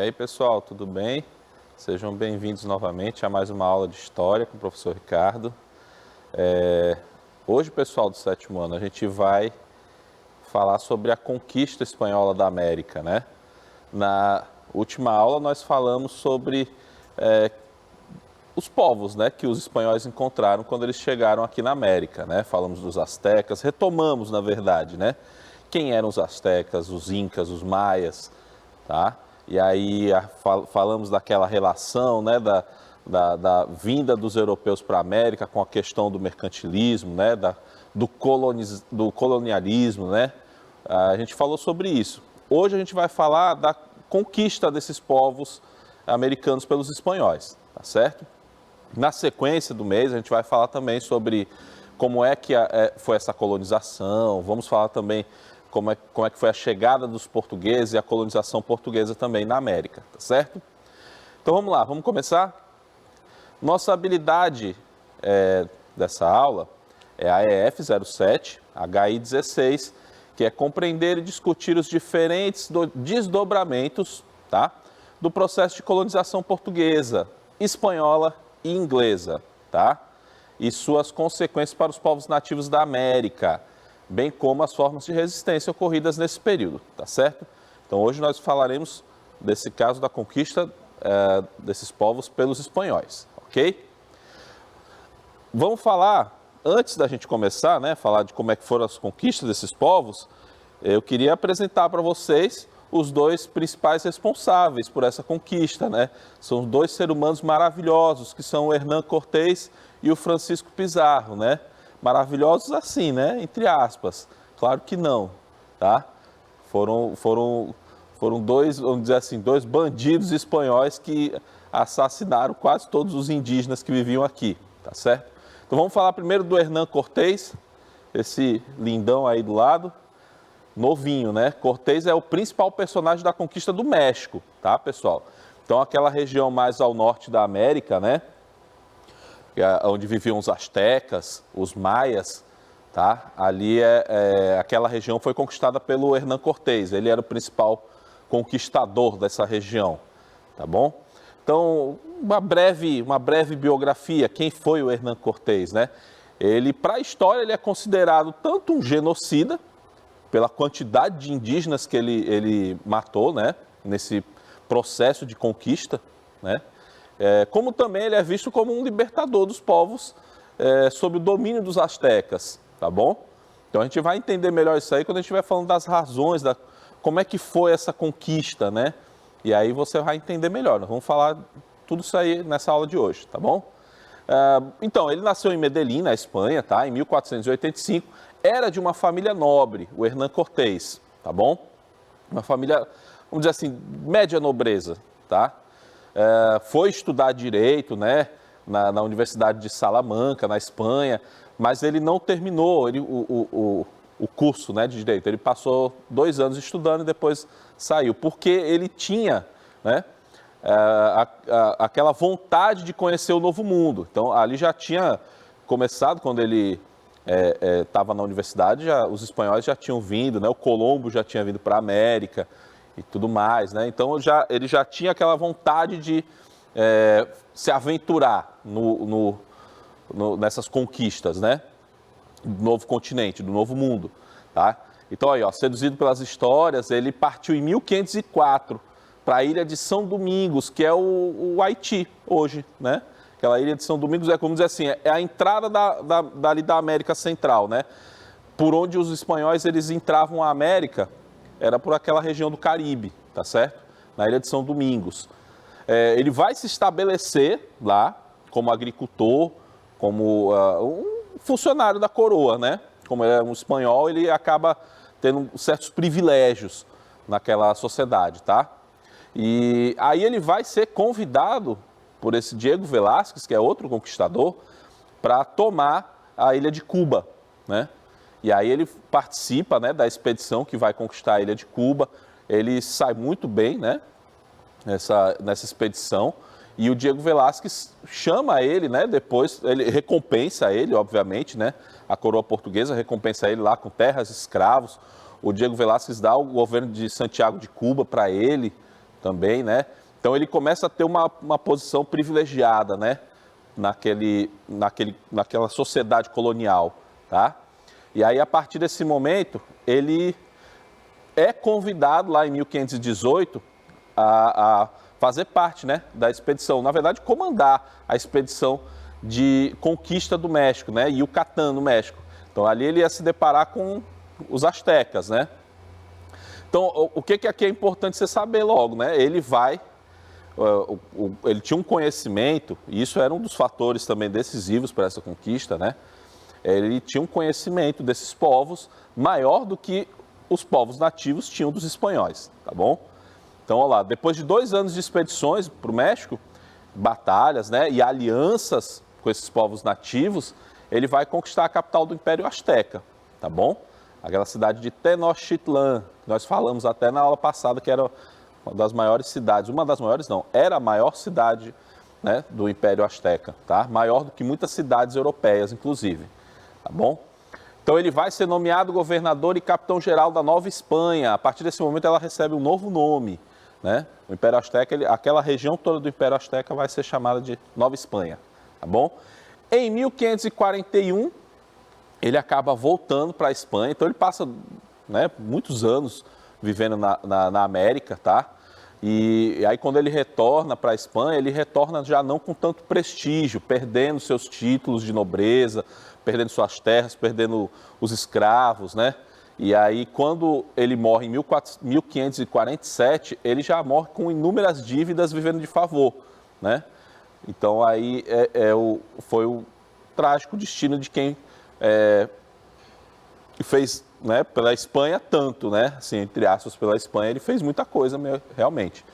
aí, pessoal, tudo bem? Sejam bem-vindos novamente a mais uma aula de História com o professor Ricardo. Hoje, pessoal do sétimo ano, a gente vai falar sobre a conquista espanhola da América, né? Na última aula, nós falamos sobre os povos, né, que os espanhóis encontraram quando eles chegaram aqui na América, né? Falamos dos astecas, retomamos, na verdade, né? Quem eram os astecas, os incas, os maias, tá? E aí falamos daquela relação, né, da vinda dos europeus para a América com a questão do mercantilismo, né, do colonialismo, né? A gente falou sobre isso. Hoje a gente vai falar da conquista desses povos americanos pelos espanhóis, tá certo? Na sequência do mês a gente vai falar também sobre como é que foi essa colonização, vamos falar também como é que foi a chegada dos portugueses e a colonização portuguesa também na América, tá certo? Então vamos lá, vamos começar? Nossa habilidade dessa aula é a EF 07, HI 16, que é compreender e discutir os diferentes desdobramentos, tá, do processo de colonização portuguesa, espanhola e inglesa, tá? E suas consequências para os povos nativos da América, bem como as formas de resistência ocorridas nesse período, tá certo? Então hoje nós falaremos desse caso da conquista desses povos pelos espanhóis, ok? Vamos falar, antes da gente começar, né, falar de como é que foram as conquistas desses povos, eu queria apresentar para vocês os dois principais responsáveis por essa conquista, né? São dois seres humanos maravilhosos, que são o Hernán Cortés e o Francisco Pizarro, né? Maravilhosos assim, né? Entre aspas. Claro que não, tá? Foram dois, vamos dizer assim, dois bandidos espanhóis que assassinaram quase todos os indígenas que viviam aqui, tá certo? Então vamos falar primeiro do Hernán Cortés, esse lindão aí do lado, novinho, né? Cortés é o principal personagem da conquista do México, tá, pessoal? Então aquela região mais ao norte da América, né? Onde viviam os astecas, os maias, tá? Ali aquela região foi conquistada pelo Hernán Cortés. Ele era o principal conquistador dessa região, tá bom? Então, uma breve biografia. Quem foi o Hernán Cortés, né? Ele, para a história, ele é considerado tanto um genocida pela quantidade de indígenas que ele matou, né? Nesse processo de conquista, né? Como também ele é visto como um libertador dos povos sob o domínio dos astecas, tá bom? Então a gente vai entender melhor isso aí quando a gente estiver falando das razões, como é que foi essa conquista, né? E aí você vai entender melhor. Nós vamos falar tudo isso aí nessa aula de hoje, tá bom? Então, ele nasceu em Medellín, na Espanha, tá? Em 1485. Era de uma família nobre, o Hernán Cortés, tá bom? Uma família, vamos dizer assim, média nobreza, tá? Foi estudar direito, né, na Universidade de Salamanca, na Espanha, mas ele não terminou o curso, né, de direito. Ele passou 2 anos estudando e depois saiu, porque ele tinha, né, aquela vontade de conhecer o novo mundo. Então, ali já tinha começado, quando ele estava na universidade, os espanhóis já tinham vindo, né, o Colombo já tinha vindo para a América e tudo mais, né? Então ele já tinha aquela vontade de se aventurar nessas conquistas, né? Do novo continente, do novo mundo, tá? Então aí, ó, seduzido pelas histórias, ele partiu em 1504 para a ilha de São Domingos, que é o Haiti hoje, né? Aquela ilha de São Domingos é, como dizer assim, é a entrada dali da América Central, né? Por onde os espanhóis eles entravam à América, era por aquela região do Caribe, tá certo? Na ilha de São Domingos. Ele vai se estabelecer lá como agricultor, como um funcionário da coroa, né? Como ele é um espanhol, ele acaba tendo certos privilégios naquela sociedade, tá? E aí ele vai ser convidado por esse Diego Velázquez, que é outro conquistador, para tomar a ilha de Cuba, né? E aí ele participa, né, da expedição que vai conquistar a ilha de Cuba. Ele sai muito bem, né, nessa expedição. E o Diego Velázquez chama ele, né, depois, ele recompensa ele, obviamente, né, a coroa portuguesa recompensa ele lá com terras, escravos. O Diego Velázquez dá o governo de Santiago de Cuba para ele, também, né? Então ele começa a ter uma posição privilegiada, né? Naquela sociedade colonial, tá? E aí, a partir desse momento, ele é convidado lá em 1518 a fazer parte, né, da expedição. Na verdade, comandar a expedição de conquista do México, né, Yucatán, no México. Então, ali ele ia se deparar com os astecas, né? Então, o que aqui é importante você saber logo, né? Ele vai, ele tinha um conhecimento, e isso era um dos fatores também decisivos para essa conquista, né? Ele tinha um conhecimento desses povos maior do que os povos nativos tinham dos espanhóis, tá bom? Então, olha lá, depois de 2 anos de expedições para o México, batalhas, né, e alianças com esses povos nativos, ele vai conquistar a capital do Império Azteca, tá bom? Aquela cidade de Tenochtitlan, que nós falamos até na aula passada, que era uma das maiores cidades, uma das maiores não, era a maior cidade, né, do Império Azteca, tá? Maior do que muitas cidades europeias, inclusive, tá bom? Então ele vai ser nomeado governador e capitão-geral da Nova Espanha. A partir desse momento ela recebe um novo nome, né? O Império Azteca, aquela região toda do Império Azteca vai ser chamada de Nova Espanha, tá bom? Em 1541, ele acaba voltando para a Espanha, então ele passa, né, muitos anos vivendo na América, tá? E aí quando ele retorna para a Espanha, ele retorna já não com tanto prestígio, perdendo seus títulos de nobreza, perdendo suas terras, perdendo os escravos, né? E aí, quando ele morre em 1547, ele já morre com inúmeras dívidas vivendo de favor, né? Então, aí foi o trágico destino de quem fez, né, pela Espanha tanto, né? Assim, entre aspas, pela Espanha, ele fez muita coisa, realmente,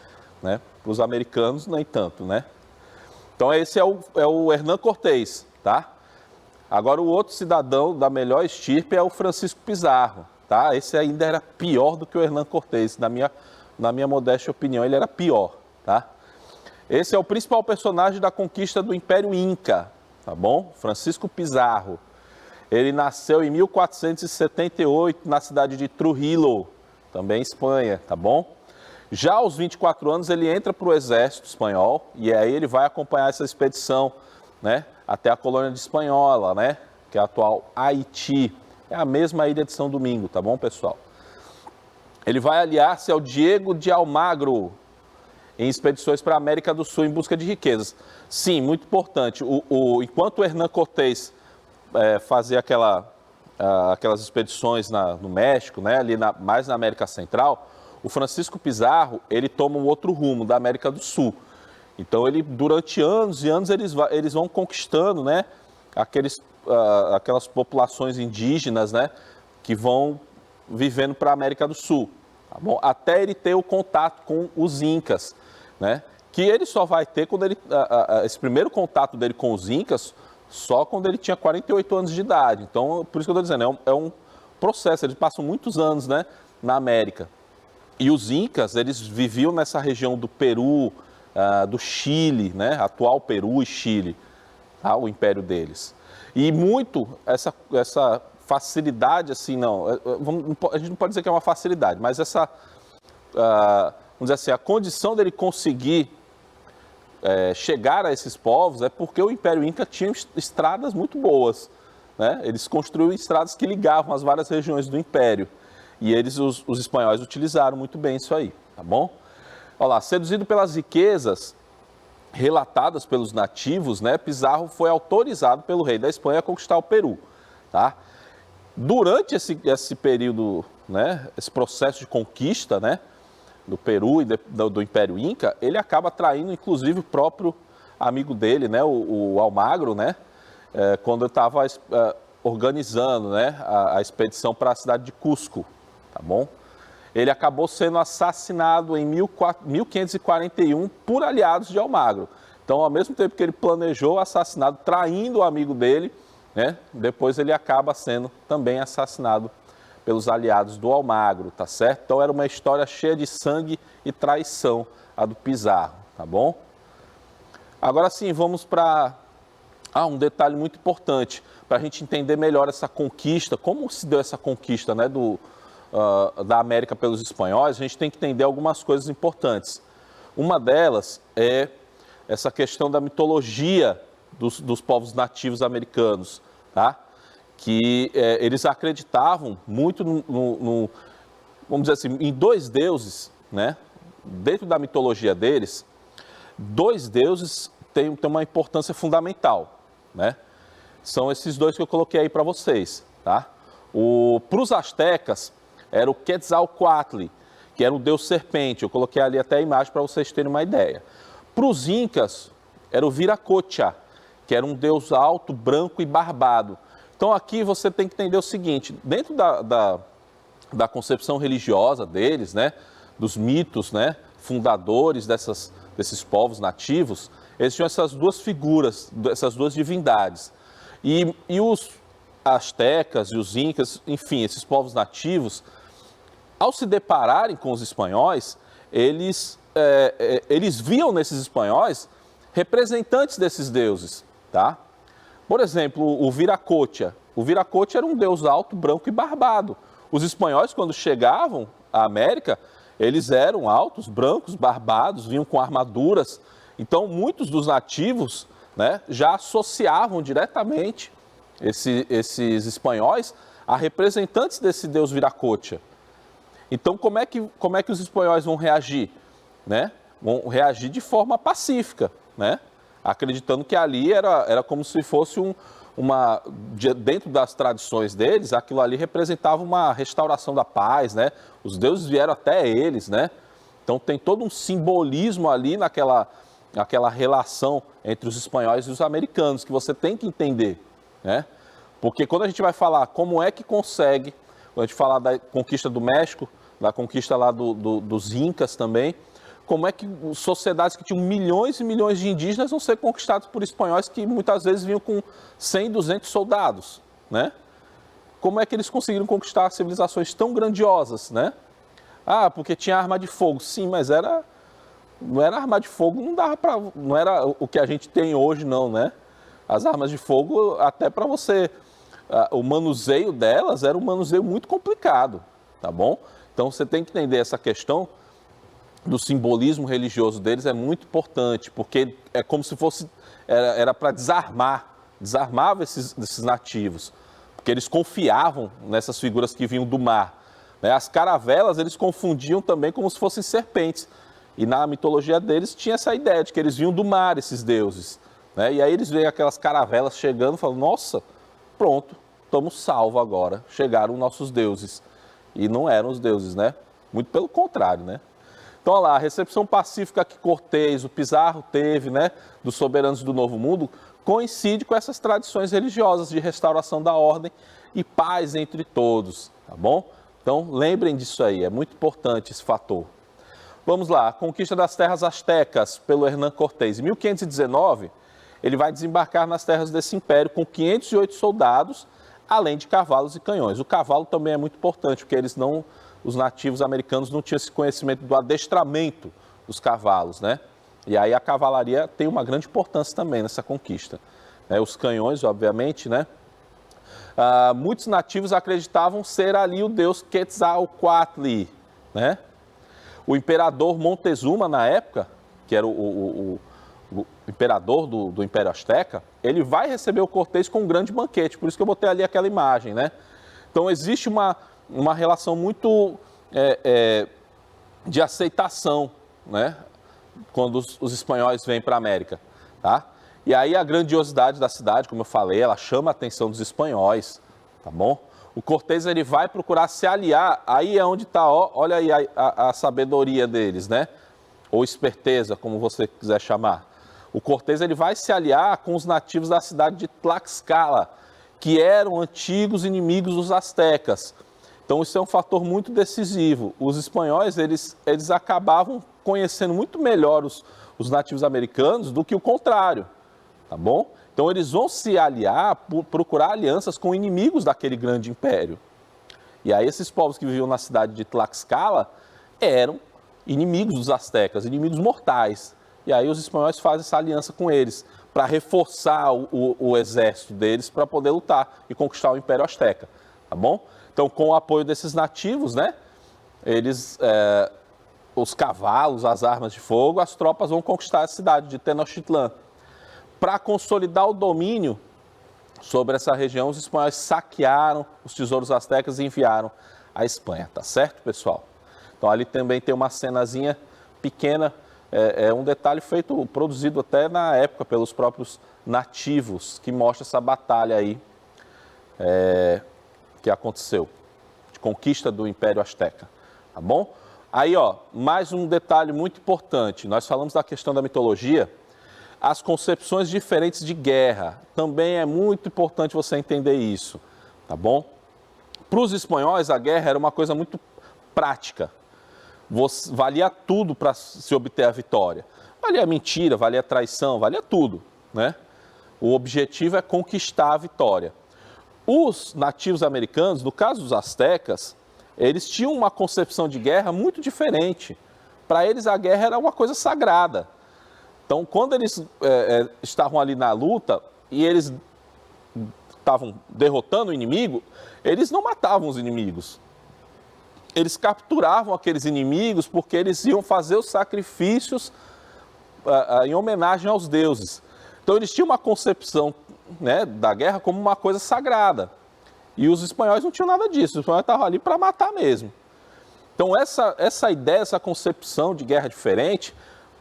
né? Para os americanos, nem tanto, né? Então, esse é o Hernán Cortés, tá? Agora, o outro cidadão da melhor estirpe é o Francisco Pizarro, tá? Esse ainda era pior do que o Hernán Cortés, na minha modesta opinião, ele era pior, tá? Esse é o principal personagem da conquista do Império Inca, tá bom? Francisco Pizarro. Ele nasceu em 1478 na cidade de Trujillo, também Espanha, tá bom? Já aos 24 anos ele entra para o exército espanhol e aí ele vai acompanhar essa expedição, né, até a colônia de Espanhola, né, que é a atual Haiti. É a mesma ilha de São Domingo, tá bom, pessoal? Ele vai aliar-se ao Diego de Almagro em expedições para a América do Sul em busca de riquezas. Sim, muito importante. Enquanto o Hernán Cortés fazia aquelas expedições no México, né, ali mais na América Central, o Francisco Pizarro, ele toma um outro rumo da América do Sul. Então, durante anos e anos, eles vão conquistando, né, aquelas populações indígenas, né, que vão vivendo para a América do Sul, tá bom? Até ele ter o contato com os Incas, né, que ele só vai ter quando esse primeiro contato dele com os Incas, só quando ele tinha 48 anos de idade. Então, por isso que eu estou dizendo, é um processo, eles passam muitos anos, né, na América. E os Incas, eles viviam nessa região do Peru, do Chile, né, atual Peru e Chile, tá, o império deles. E muito essa facilidade, assim, a gente não pode dizer que é uma facilidade, mas vamos dizer assim, a condição dele conseguir chegar a esses povos é porque o Império Inca tinha estradas muito boas, né? Eles construíram estradas que ligavam as várias regiões do Império. E os espanhóis utilizaram muito bem isso aí, tá bom? Olha lá, seduzido pelas riquezas relatadas pelos nativos, né, Pizarro foi autorizado pelo rei da Espanha a conquistar o Peru, tá? Durante esse período, né, esse processo de conquista, né, do Peru e do Império Inca, ele acaba traindo, inclusive, o próprio amigo dele, né, o Almagro, né, quando ele estava organizando, né, a expedição para a cidade de Cusco, tá bom? Ele acabou sendo assassinado em 1541 por aliados de Almagro. Então, ao mesmo tempo que ele planejou o assassinato, traindo o amigo dele, né, depois ele acaba sendo também assassinado pelos aliados do Almagro, tá certo? Então, era uma história cheia de sangue e traição, a do Pizarro, tá bom? Agora sim, vamos para um detalhe muito importante, para a gente entender melhor essa conquista, como se deu essa conquista, né, da América pelos espanhóis. A gente tem que entender algumas coisas importantes. Uma delas é essa questão da mitologia dos povos nativos americanos, tá? Que eles acreditavam muito vamos dizer assim, em dois deuses, né? Dentro da mitologia deles, dois deuses têm uma importância fundamental, né? São esses dois que eu coloquei aí para vocês, tá? Para os astecas, era o Quetzalcoatl, que era o deus serpente. Eu coloquei ali até a imagem para vocês terem uma ideia. Para os incas, era o Viracocha, que era um deus alto, branco e barbado. Então aqui você tem que entender o seguinte, dentro da concepção religiosa deles, né, dos mitos, né, fundadores desses povos nativos, eles tinham essas duas figuras, essas duas divindades. E os astecas e os incas, enfim, esses povos nativos, ao se depararem com os espanhóis, eles viam nesses espanhóis representantes desses deuses, tá? Por exemplo, o Viracocha. O Viracocha era um deus alto, branco e barbado. Os espanhóis, quando chegavam à América, eles eram altos, brancos, barbados, vinham com armaduras. Então, muitos dos nativos, né, já associavam diretamente esses espanhóis a representantes desse deus Viracocha. Então, como é que os espanhóis vão reagir? Né? Vão reagir de forma pacífica, né? Acreditando que ali era como se fosse dentro das tradições deles, aquilo ali representava uma restauração da paz, né? Os deuses vieram até eles, né? Então tem todo um simbolismo ali naquela relação entre os espanhóis e os americanos, que você tem que entender, né? Porque quando a gente vai falar como é que consegue, quando a gente falar da conquista do México, da conquista lá dos Incas também, como é que sociedades que tinham milhões e milhões de indígenas vão ser conquistados por espanhóis que muitas vezes vinham com 100, 200 soldados, né? Como é que eles conseguiram conquistar civilizações tão grandiosas, né? Ah, porque tinha arma de fogo. Sim, mas não era arma de fogo, não era o que a gente tem hoje, não, né? As armas de fogo, até para você, o manuseio delas era um manuseio muito complicado, tá bom? Então você tem que entender essa questão do simbolismo religioso deles, é muito importante, porque é como se fosse, era para desarmava esses nativos, porque eles confiavam nessas figuras que vinham do mar, né? As caravelas eles confundiam também como se fossem serpentes, e na mitologia deles tinha essa ideia de que eles vinham do mar, esses deuses, né? E aí eles veem aquelas caravelas chegando e falam, nossa, pronto, estamos salvos agora, chegaram nossos deuses, e não eram os deuses, né? Muito pelo contrário, né? Então, olha lá, a recepção pacífica que Cortés, o Pizarro teve, né, dos soberanos do Novo Mundo, coincide com essas tradições religiosas de restauração da ordem e paz entre todos, tá bom? Então, lembrem disso aí, é muito importante esse fator. Vamos lá, a conquista das terras astecas pelo Hernán Cortés. Em 1519, ele vai desembarcar nas terras desse império com 508 soldados, além de cavalos e canhões. O cavalo também é muito importante, porque os nativos americanos não tinham esse conhecimento do adestramento dos cavalos, né? E aí a cavalaria tem uma grande importância também nessa conquista. Os canhões, obviamente, né? Muitos nativos acreditavam ser ali o deus Quetzalcoatl, né? O imperador Montezuma, na época, que era o imperador do Império Azteca, ele vai receber o Cortés com um grande banquete, por isso que eu botei ali aquela imagem, né? Então existe uma relação muito de aceitação, né? Quando os espanhóis vêm para a América, tá? E aí a grandiosidade da cidade, como eu falei, ela chama a atenção dos espanhóis, tá bom? O Cortés, ele vai procurar se aliar, aí é onde está, olha aí a sabedoria deles, né? Ou esperteza, como você quiser chamar. O Cortés, ele vai se aliar com os nativos da cidade de Tlaxcala, que eram antigos inimigos dos astecas. Então isso é um fator muito decisivo. Os espanhóis, eles acabavam conhecendo muito melhor os nativos americanos do que o contrário, tá bom? Então eles vão se aliar, procurar alianças com inimigos daquele grande império. E aí esses povos que viviam na cidade de Tlaxcala eram inimigos dos astecas, inimigos mortais. E aí os espanhóis fazem essa aliança com eles, para reforçar o exército deles, para poder lutar e conquistar o Império Azteca, tá bom? Então, com o apoio desses nativos, né, os cavalos, as armas de fogo, as tropas vão conquistar a cidade de Tenochtitlan. Para consolidar o domínio sobre essa região, os espanhóis saquearam os tesouros astecas e enviaram à Espanha, tá certo, pessoal? Então ali também tem uma cenazinha pequena, um detalhe produzido até na época pelos próprios nativos, que mostra essa batalha aí que aconteceu, de conquista do Império Azteca, tá bom? Aí, ó, mais um detalhe muito importante, nós falamos da questão da mitologia, as concepções diferentes de guerra, também é muito importante você entender isso, tá bom? Para os espanhóis, a guerra era uma coisa muito prática, valia tudo para se obter a vitória, valia mentira, valia traição, valia tudo, né? O objetivo é conquistar a vitória. Os nativos americanos, no caso dos astecas, eles tinham uma concepção de guerra muito diferente. Para eles, a guerra era uma coisa sagrada. Então, quando eles estavam ali na luta e eles estavam derrotando o inimigo, eles não matavam os inimigos. Eles capturavam aqueles inimigos porque eles iam fazer os sacrifícios em homenagem aos deuses. Então, eles tinham uma concepção, né, da guerra como uma coisa sagrada. E os espanhóis não tinham nada disso, os espanhóis estavam ali para matar mesmo. Então, essa ideia, essa concepção de guerra diferente,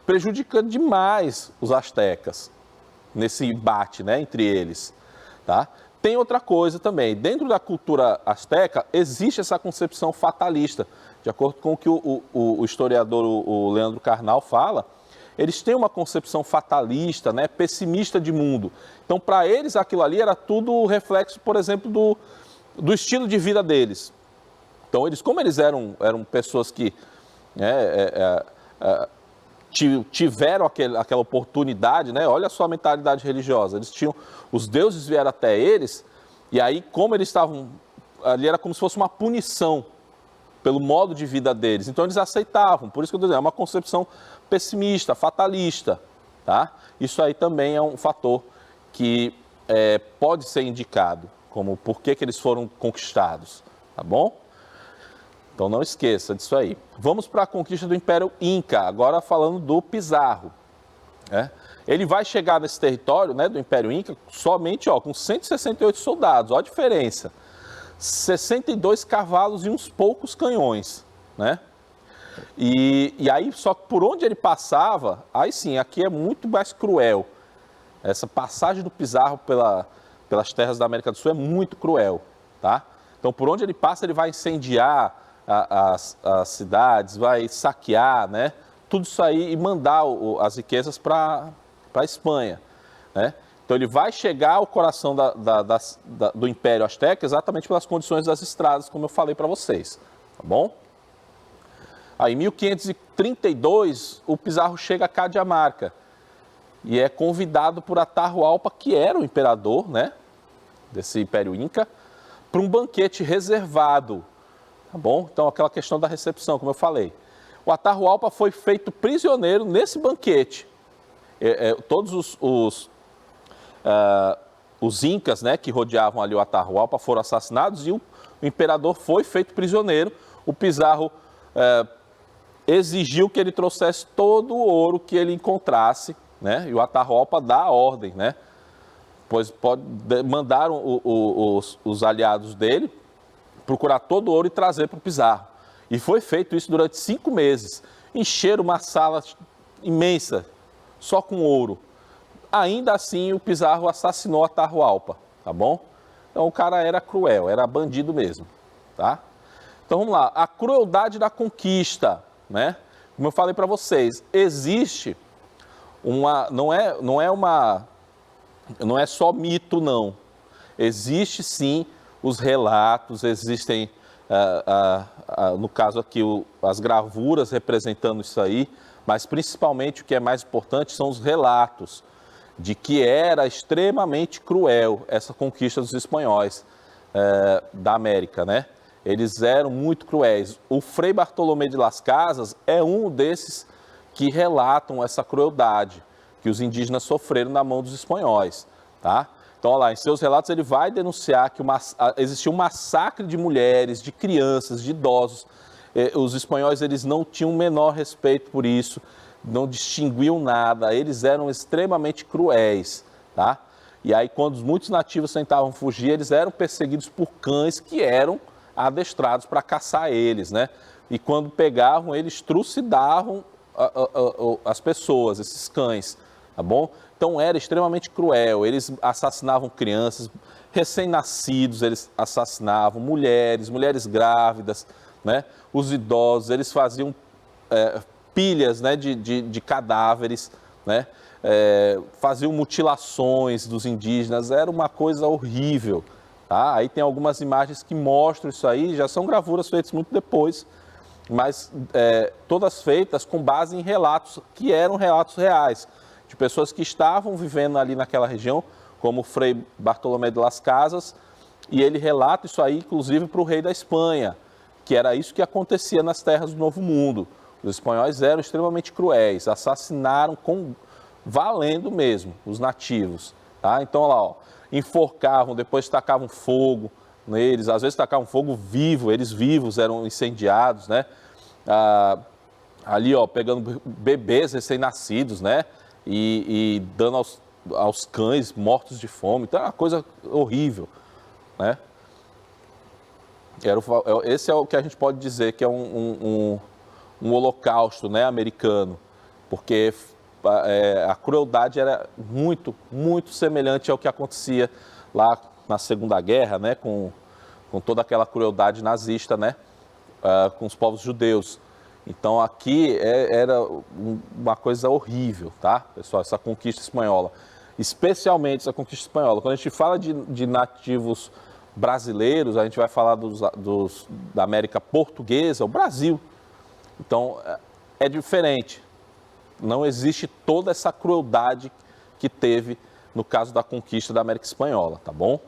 prejudica demais os astecas, nesse embate, né, entre eles. Tá? Tem outra coisa também, dentro da cultura asteca, existe essa concepção fatalista. De acordo com o que o historiador o Leandro Carnal fala, eles têm uma concepção fatalista, né, pessimista de mundo. Então, para eles, aquilo ali era tudo reflexo, por exemplo, do estilo de vida deles. Então, como eles eram pessoas que tiveram aquela oportunidade, né? Olha só a mentalidade religiosa. Os deuses vieram até eles, e aí, como eles estavam ali, era como se fosse uma punição pelo modo de vida deles. Então, eles aceitavam. Por isso que eu estou dizendo, é uma concepção pessimista, fatalista, tá? Isso aí também é um fator que pode ser indicado, como por que eles foram conquistados, tá bom? Então não esqueça disso aí. Vamos para a conquista do Império Inca, agora falando do Pizarro. Ele vai chegar nesse território, né, do Império Inca somente com 168 soldados, olha a diferença. 62 cavalos e uns poucos canhões, né? E aí, só que por onde ele passava, aí sim, aqui é muito mais cruel. Essa passagem do Pizarro pelas terras da América do Sul é muito cruel, tá? Então, por onde ele passa, ele vai incendiar as cidades, vai saquear, né? Tudo isso aí e mandar as riquezas para a Espanha, né? Então, ele vai chegar ao coração do Império Azteca exatamente pelas condições das estradas, como eu falei para vocês, tá bom? Aí, em 1532, o Pizarro chega a Cadiamarca e é convidado por Atahualpa, que era o imperador, né, desse Império Inca, para um banquete reservado, tá bom? Então, aquela questão da recepção, como eu falei. O Atahualpa foi feito prisioneiro nesse banquete. Todos os incas, né, que rodeavam ali o Atahualpa foram assassinados e o imperador foi feito prisioneiro. O Pizarro exigiu que ele trouxesse todo o ouro que ele encontrasse, né? E o Atahualpa dá a ordem, né? Pois mandaram os aliados dele procurar todo o ouro e trazer para o Pizarro. E foi feito isso durante 5 meses. Encheram uma sala imensa, só com ouro. Ainda assim, o Pizarro assassinou Atahualpa, tá bom? Então, o cara era cruel, era bandido mesmo, tá? Então, vamos lá. A crueldade da conquista, né? Como eu falei para vocês, existe não é só mito, não. Existe sim os relatos, existem, no caso aqui, as gravuras representando isso aí, mas principalmente o que é mais importante são os relatos de que era extremamente cruel essa conquista dos espanhóis da América, né? Eles eram muito cruéis. O Frei Bartolomé de Las Casas é um desses que relatam essa crueldade que os indígenas sofreram na mão dos espanhóis, tá? Então, olha lá, em seus relatos ele vai denunciar que existia um massacre de mulheres, de crianças, de idosos. Os espanhóis, eles não tinham o menor respeito por isso, não distinguiam nada, eles eram extremamente cruéis, tá? E aí, quando muitos nativos tentavam fugir, eles eram perseguidos por cães que eram adestrados para caçar eles, né? E quando pegavam, eles trucidavam as pessoas, esses cães, tá bom? Então era extremamente cruel, eles assassinavam crianças, recém-nascidos eles assassinavam, mulheres grávidas, né? Os idosos, eles faziam pilhas, né, de cadáveres, né? Faziam mutilações dos indígenas, era uma coisa horrível, tá? Aí tem algumas imagens que mostram isso aí, já são gravuras feitas muito depois, mas todas feitas com base em relatos que eram relatos reais, de pessoas que estavam vivendo ali naquela região, como o Frei Bartolomé de las Casas, e ele relata isso aí, inclusive, para o rei da Espanha, que era isso que acontecia nas terras do Novo Mundo. Os espanhóis eram extremamente cruéis, assassinaram valendo mesmo os nativos, tá? Então, olha lá, ó, enforcavam, depois tacavam fogo neles, às vezes tacavam fogo vivo, eles vivos eram incendiados, né? Ali, ó, pegando bebês recém-nascidos, né? E dando aos cães mortos de fome. Então, é uma coisa horrível, né? Esse é o que a gente pode dizer que é um holocausto, né, americano, porque a crueldade era muito, muito semelhante ao que acontecia lá na Segunda Guerra, né, com toda aquela crueldade nazista, né, com os povos judeus. Então aqui era uma coisa horrível, tá, pessoal, essa conquista espanhola, especialmente essa conquista espanhola. Quando a gente fala de nativos brasileiros, a gente vai falar da América Portuguesa, o Brasil. Então é diferente. Não existe toda essa crueldade que teve no caso da conquista da América Espanhola, tá bom?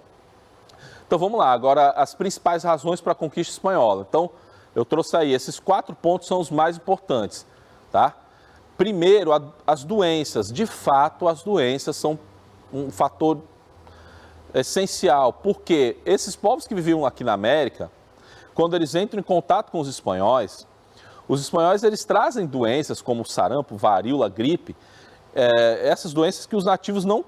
Então vamos lá, agora as principais razões para a conquista espanhola. Então eu trouxe aí, esses 4 pontos são os mais importantes, tá? Primeiro, as doenças. De fato, as doenças são um fator essencial, porque esses povos que viviam aqui na América, quando eles entram em contato com os espanhóis eles trazem doenças como sarampo, varíola, gripe, essas doenças que os nativos não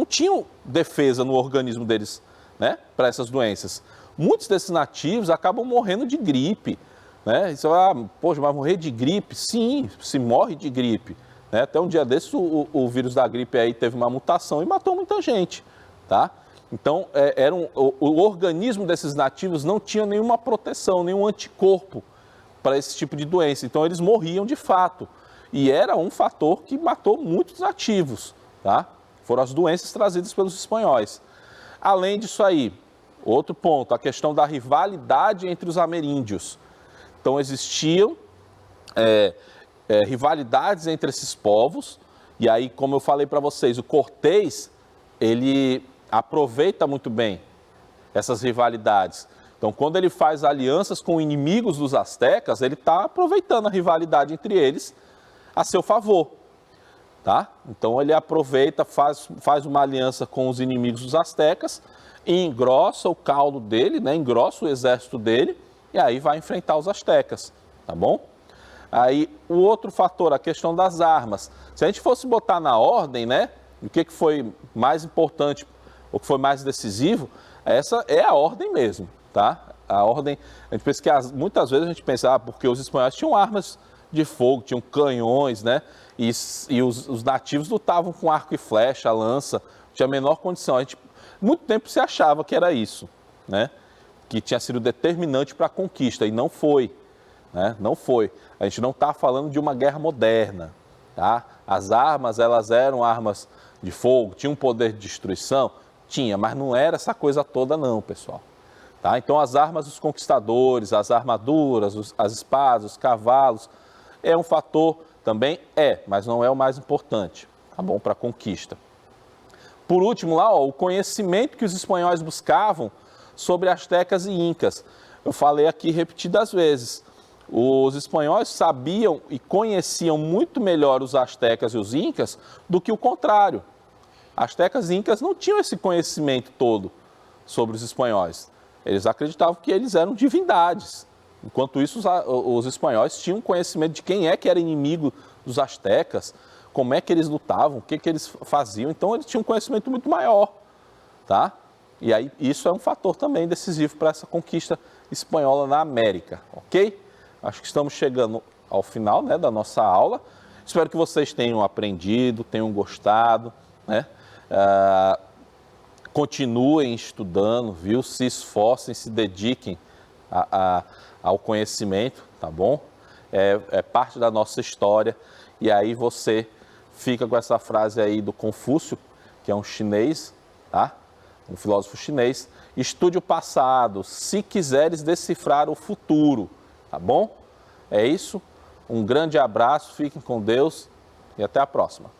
tinham defesa no organismo deles, né, para essas doenças. Muitos desses nativos acabam morrendo de gripe, né? E você vai, poxa, mas morrer de gripe? Sim, se morre de gripe, né? Até um dia desses o vírus da gripe aí teve uma mutação e matou muita gente, tá? Então, o organismo desses nativos não tinha nenhuma proteção, nenhum anticorpo para esse tipo de doença. Então, eles morriam de fato. E era um fator que matou muitos nativos, tá? Foram as doenças trazidas pelos espanhóis. Além disso aí, outro ponto, a questão da rivalidade entre os ameríndios. Então, existiam rivalidades entre esses povos. E aí, como eu falei para vocês, o Cortés, ele aproveita muito bem essas rivalidades. Então, quando ele faz alianças com inimigos dos astecas, ele está aproveitando a rivalidade entre eles a seu favor, tá? Então, ele aproveita, faz uma aliança com os inimigos dos astecas, e engrossa o caldo dele, né? Engrossa o exército dele, e aí vai enfrentar os astecas, tá bom? Aí, o outro fator, a questão das armas. Se a gente fosse botar na ordem, né? O que foi mais importante, o que foi mais decisivo, essa é a ordem mesmo, tá? A ordem, a gente pensa que muitas vezes a gente pensa, porque os espanhóis tinham armas de fogo, tinham canhões, né? E os nativos lutavam com arco e flecha, lança, tinha a menor condição. A gente, muito tempo se achava que era isso, né? Que tinha sido determinante para a conquista, e não foi, né? Não foi. A gente não está falando de uma guerra moderna, tá? As armas, elas eram armas de fogo, tinham um poder de destruição? Tinha, mas não era essa coisa toda não, pessoal. Tá? Então, as armas dos conquistadores, as armaduras, as espadas, os cavalos, é um fator também? Mas não é o mais importante, tá bom? Para a conquista. Por último, lá, ó, o conhecimento que os espanhóis buscavam sobre astecas e incas. Eu falei aqui repetidas vezes. Os espanhóis sabiam e conheciam muito melhor os astecas e os incas do que o contrário. Astecas e incas não tinham esse conhecimento todo sobre os espanhóis. Eles acreditavam que eles eram divindades, Enquanto isso, os espanhóis tinham conhecimento de quem é que era inimigo dos astecas, como é que eles lutavam, o que que eles faziam. Então, eles tinham um conhecimento muito maior, tá? E aí, isso é um fator também decisivo para essa conquista espanhola na América, ok? Acho que estamos chegando ao final, né, da nossa aula. Espero que vocês tenham aprendido, tenham gostado, né? Continuem estudando, viu? Se esforcem, se dediquem ao conhecimento, tá bom? É parte da nossa história. E aí você fica com essa frase aí do Confúcio, que é um chinês, tá? Um filósofo chinês. Estude o passado, se quiseres decifrar o futuro, tá bom? É isso. Um grande abraço, fiquem com Deus e até a próxima.